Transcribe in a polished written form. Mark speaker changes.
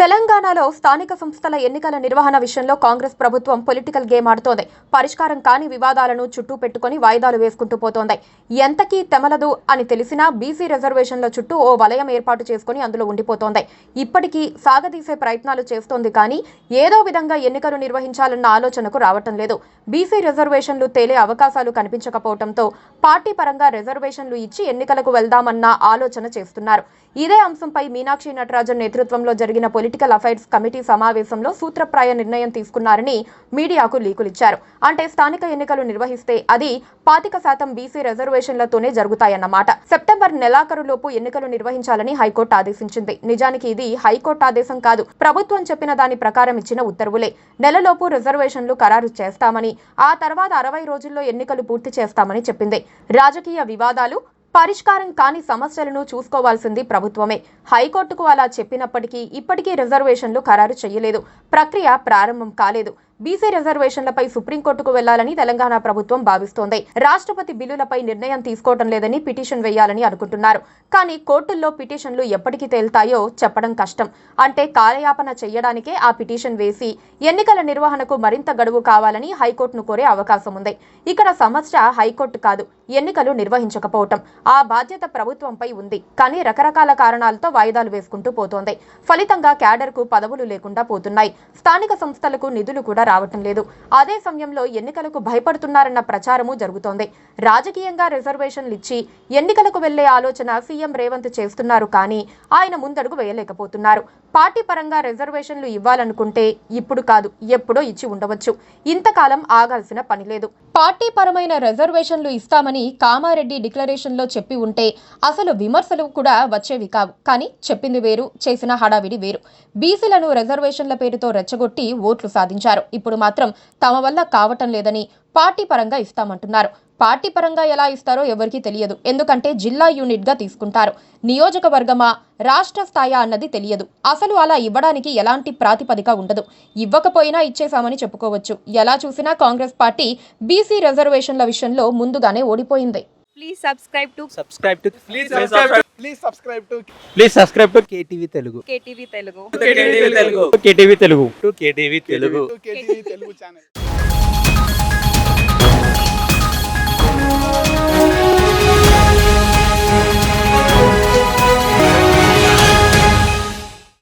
Speaker 1: తెలంగాణలో స్థానిక సంస్థల ఎన్నికల నిర్వహణ విషయంలో కాంగ్రెస్ ప్రభుత్వం పొలిటికల్ గేమ్ ఆడుతోంది. పరిష్కారం కాని వివాదాలను చుట్టూ పెట్టుకుని వాయిదాలు వేసుకుంటూ పోతోంది. ఎంతకీ తెమలదు అని తెలిసినా బీసీ రిజర్వేషన్ల చుట్టూ ఓ వలయం ఏర్పాటు చేసుకుని అందులో ఉండిపోతోంది. ఇప్పటికీ సాగదీసే ప్రయత్నాలు చేస్తోంది కానీ ఏదో విధంగా ఎన్నికలు నిర్వహించాలన్న ఆలోచనకు రావటం లేదు. బీసీ రిజర్వేషన్లు తేలే అవకాశాలు కనిపించకపోవడంతో పార్టీ పరంగా రిజర్వేషన్లు ఇచ్చి ఎన్నికలకు వెళ్దామన్న ఆలోచన చేస్తున్నారు. ఇదే అంశంపై మీనాక్షి నటరాజన్ నేతృత్వంలో జరిగిన పొలిటికల్ అఫైర్స్ కమిటీ సమావేశంలో సూత్రప్రాయ నిర్ణయం తీసుకున్నారని మీడియాకు లీకులిచ్చారు. అంటే స్థానిక ఎన్నికలు నిర్వహిస్తే అది 25% బీసీ రిజర్వేషన్లతోనే జరుగుతాయన్నమాట. సెప్టెంబర్ నెలాఖరులోపు ఎన్నికలు నిర్వహించాలని హైకోర్టు ఆదేశించింది. నిజానికి ఇది హైకోర్టు ఆదేశం కాదు, ప్రభుత్వం చెప్పిన దాని ప్రకారం ఇచ్చిన ఉత్తర్వులే. నెలలోపు రిజర్వేషన్లు ఖరారు చేస్తామని, ఆ తర్వాత 60 రోజుల్లో ఎన్నికలు పూర్తి చేస్తామని చెప్పింది. రాజకీయ వివాదాలు పరిష్కారం కాని సమస్యలను చూసుకోవాల్సింది ప్రభుత్వమే. హైకోర్టుకు అలా చెప్పినప్పటికీ ఇప్పటికీ రిజర్వేషన్లు ఖరారు చేయలేదు. ప్రక్రియ ప్రారంభం కాలేదు. బీసీ రిజర్వేషన్లపై సుప్రీంకోర్టుకు వెళ్లాలని తెలంగాణ ప్రభుత్వం భావిస్తోంది. రాష్ట్రపతి బిల్లులపై నిర్ణయం తీసుకోవడం లేదని పిటిషన్ వేయాలని అనుకుంటున్నారు. కానీ కోర్టుల్లో పిటిషన్లు ఎప్పటికి తేల్తాయో చెప్పడం కష్టం. అంటే కాలయాపన చేయడానికే ఆ పిటిషన్ వేసి ఎన్నికల నిర్వహణకు మరింత గడువు కావాలని హైకోర్టును కోరే అవకాశం ఉంది. ఇక్కడ సమస్య హైకోర్టు కాదు, ఎన్నికలు నిర్వహించకపోవటం. ఆ బాధ్యత ప్రభుత్వంపై ఉంది. కానీ రకరకాల కారణాలతో వాయిదాలు వేసుకుంటూ పోతోంది. ఫలితంగా క్యాడర్కు పదవులు లేకుండా పోతున్నాయి. స్థానిక సంస్థలకు నిధులు కూడా రావటం లేదు. అదే సమయంలో ఎన్నికలకు భయపడుతున్నారన్న ప్రచారము జరుగుతోంది. రాజకీయంగా రిజర్వేషన్లు ఇచ్చి ఎన్నికలకు వెళ్లే ఆలోచన సీఎం రేవంత్ చేస్తున్నారు కానీ ఆయన ముందడుగు వేయలేకపోతున్నారు. పార్టీ పరంగా రిజర్వేషన్లు ఇవ్వాలనుకుంటే ఇప్పుడు కాదు, ఎప్పుడో ఇచ్చి ఉండవచ్చు. ఇంతకాలం ఆగాల్సిన పని లేదు. పార్టీ పరమైన రిజర్వేషన్లు ఇస్తామని కామారెడ్డి డిక్లరేషన్లో చెప్పి ఉంటే అసలు విమర్శలు కూడా వచ్చేవి కావు. కానీ చెప్పింది వేరు, చేసిన హడావిడి వేరు. బీసీలను రిజర్వేషన్ల పేరుతో రెచ్చగొట్టి ఓట్లు సాధించారు. ఇప్పుడు మాత్రం తమ వల్ల కావటం లేదని పార్టీ పరంగా ఇస్తామంటున్నారు. పార్టీ పరంగా ఎలా ఇస్తారో ఎవరికీ తెలియదు. ఎందుకంటే జిల్లా యూనిట్ గా తీసుకుంటారు. నియోజకవర్గమా, రాష్ట్ర స్థాయా అన్నది తెలియదు. అసలు అలా ఇవ్వడానికి ఎలాంటి ప్రాతిపదిక ఉండదు. ఇవ్వకపోయినా ఇచ్చేశామని చెప్పుకోవచ్చు. ఎలా చూసినా కాంగ్రెస్ పార్టీ బీసీ రిజర్వేషన్ల విషయంలో ముందుగానే ఓడిపోయింది.
Speaker 2: Please subscribe to
Speaker 3: KTV Telugu.
Speaker 2: KTV Telugu.
Speaker 3: KTV Telugu.
Speaker 2: KTV Telugu channel.